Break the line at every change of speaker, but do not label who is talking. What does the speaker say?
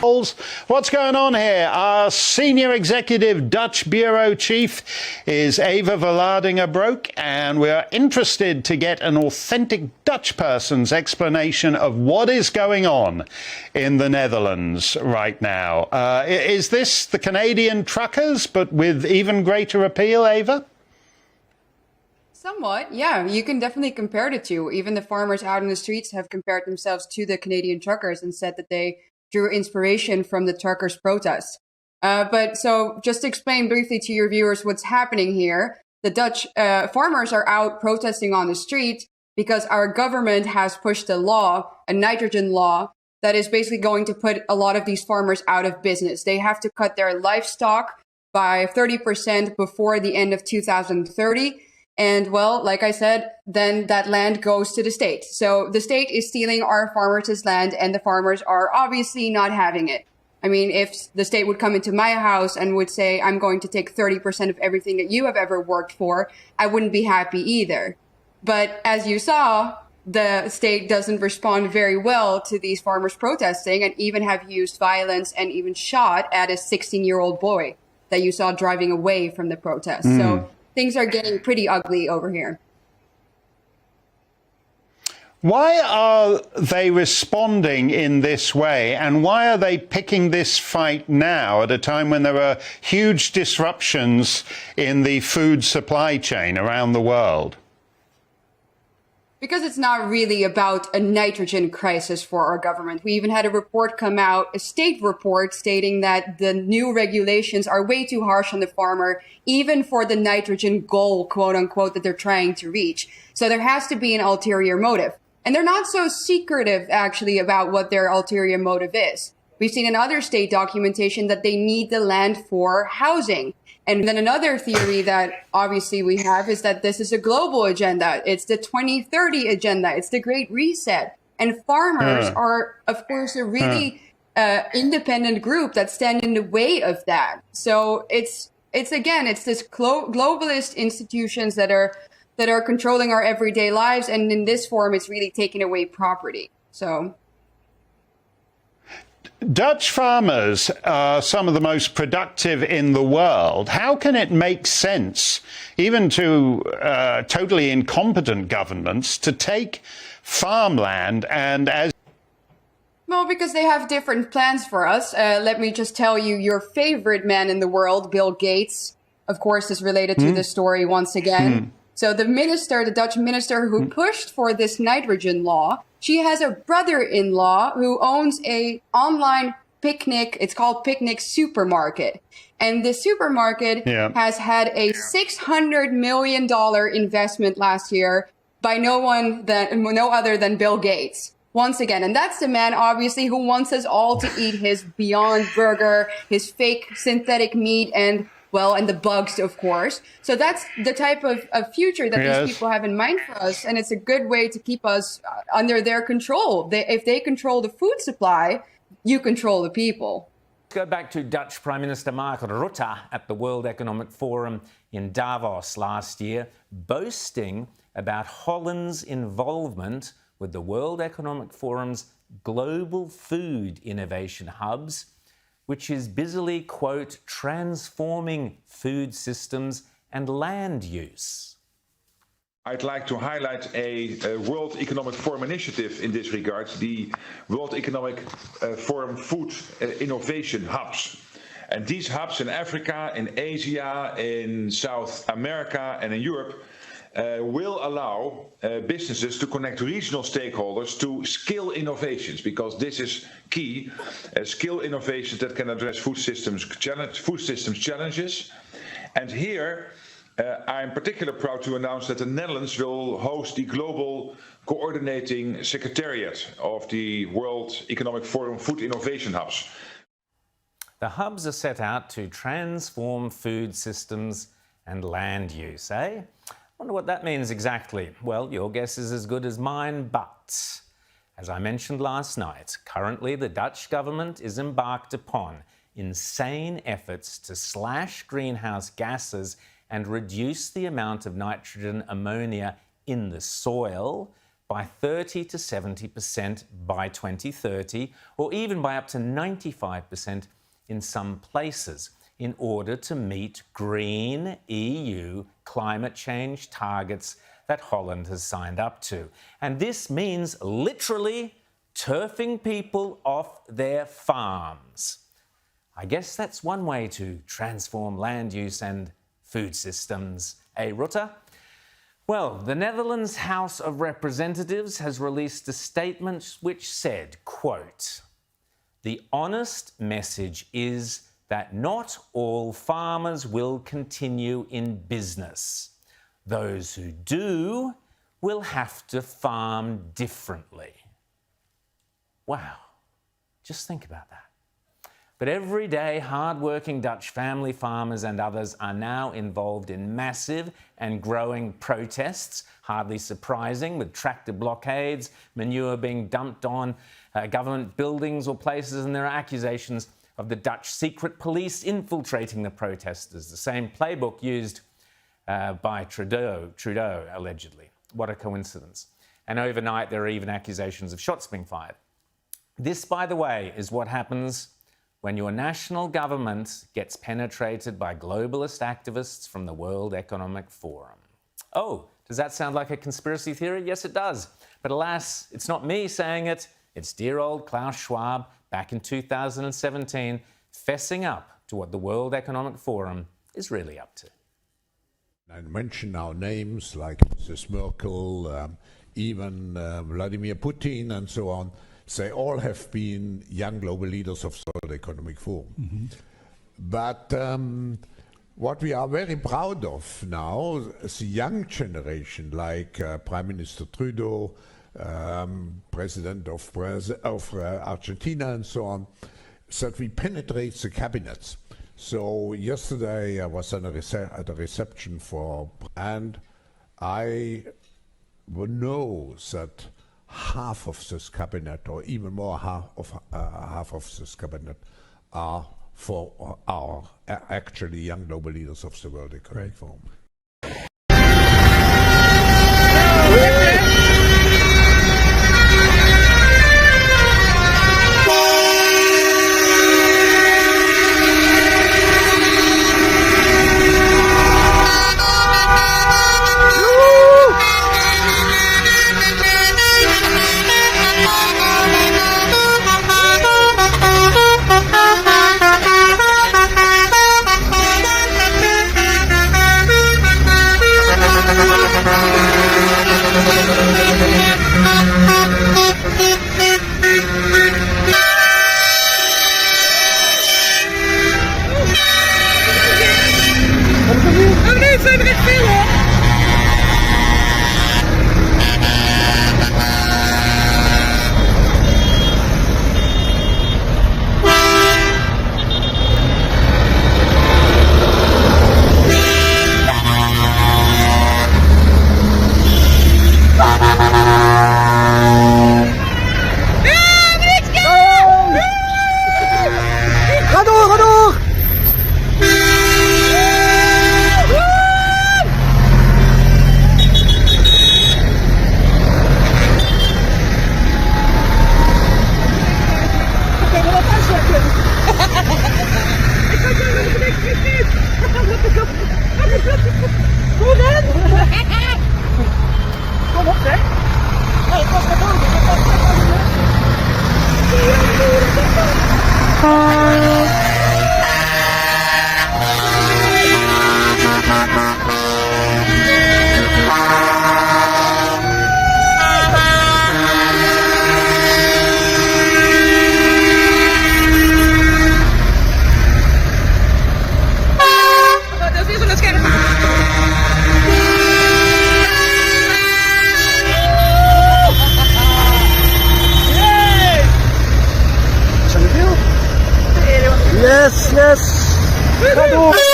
What's going on here? Our senior executive Dutch bureau chief is Eva Vlaardingerbroek, and we are interested to get an authentic Dutch person's explanation of what is going on in the Netherlands right now. Is this the Canadian truckers, but with even greater appeal, Eva?
Somewhat, yeah. You can definitely compare the two. Even the farmers out in the streets have compared themselves to the Canadian truckers and said that they drew inspiration from the truckers' protest. But so just to explain briefly to your viewers what's happening here, the Dutch farmers are out protesting on the street because our government has pushed a law, a nitrogen law, that is basically going to put a lot of these farmers out of business. They have to cut their livestock by 30% before the end of 2030. And well, like I said, then that land goes to the state. So the state is stealing our farmers' land, and the farmers are obviously not having it. I mean, if the state would come into my house and would say, I'm going to take 30% of everything that you have ever worked for, I wouldn't be happy either. But as you saw, the state doesn't respond very well to these farmers protesting, and even have used violence and even shot at a 16-year-old boy that you saw driving away from the protest. So things are getting pretty ugly over here.
Why are they responding in this way, and why are they picking this fight now at a time when there are huge disruptions in the food supply chain around the world?
Because it's not really about a nitrogen crisis for our government. We even had a report come out, a state report stating that the new regulations are way too harsh on the farmer, even for the nitrogen goal, quote unquote, that they're trying to reach. So there has to be an ulterior motive. And they're not so secretive, actually, about what their ulterior motive is. We've seen in other state documentation that they need the land for housing. And then another theory that obviously we have is that this is a global agenda. It's the 2030 agenda. It's the Great Reset. And farmers are, of course, a really independent group that stand in the way of that. So it's this globalist institutions that are controlling our everyday lives. And in this form, it's really taking away property. So
Dutch farmers are some of the most productive in the world. How can it make sense, even to totally incompetent governments, to take farmland and as...
Well, because they have different plans for us. Let me just tell you, your favorite man in the world, Bill Gates, of course, is related to this story once again. So the Dutch minister who pushed for this nitrogen law, she has a brother-in-law who owns a online picnic. It's called Picnic Supermarket. And the supermarket has had a $600 million investment last year by no other than Bill Gates. Once again, and that's the man, obviously, who wants us all to eat his Beyond Burger, his fake synthetic meat, and the bugs, of course. So that's the type of future that these people have in mind for us. And it's a good way to keep us under their control. If they control the food supply, you control the people.
Let's go back to Dutch Prime Minister Mark Rutte at the World Economic Forum in Davos last year, boasting about Holland's involvement with the World Economic Forum's global food innovation hubs, which is busily, quote, transforming food systems and land use.
I'd like to highlight a World Economic Forum initiative in this regard, the World Economic Forum Food Innovation Hubs. And these hubs in Africa, in Asia, in South America and in Europe will allow businesses to connect regional stakeholders to skill innovations, because this is key. Skill innovations that can address food systems challenges. And here I'm particularly proud to announce that the Netherlands will host the global coordinating secretariat of the World Economic Forum Food Innovation Hubs.
The hubs are set out to transform food systems and land use, eh? Wonder what that means exactly. Well, your guess is as good as mine, but as I mentioned last night, currently the Dutch government is embarked upon insane efforts to slash greenhouse gases and reduce the amount of nitrogen ammonia in the soil by 30 to 70% by 2030, or even by up to 95% in some places, in order to meet green EU climate change targets that Holland has signed up to. And this means literally turfing people off their farms. I guess that's one way to transform land use and food systems, eh, Rutte? Well, the Netherlands House of Representatives has released a statement which said, quote, "The honest message is that not all farmers will continue in business. Those who do will have to farm differently." Wow, just think about that. But everyday, hard-working Dutch family farmers and others are now involved in massive and growing protests, hardly surprising, with tractor blockades, manure being dumped on government buildings or places, and there are accusations of the Dutch secret police infiltrating the protesters, the same playbook used by Trudeau, allegedly. What a coincidence. And overnight, there are even accusations of shots being fired. This, by the way, is what happens when your national government gets penetrated by globalist activists from the World Economic Forum. Oh, does that sound like a conspiracy theory? Yes, it does. But alas, it's not me saying it. It's dear old Klaus Schwab, back in 2017, fessing up to what the World Economic Forum is really up to.
I mention now names like Mrs. Merkel, even Vladimir Putin and so on. They all have been young global leaders of the World Economic Forum. Mm-hmm. But what we are very proud of now is the young generation, like Prime Minister Trudeau, President of Argentina and so on, that we penetrate the cabinets. So yesterday I was at a reception for, and I know that half of this cabinet, or even more, half of this cabinet are actually young global leaders of the World Economic Forum.
Yes.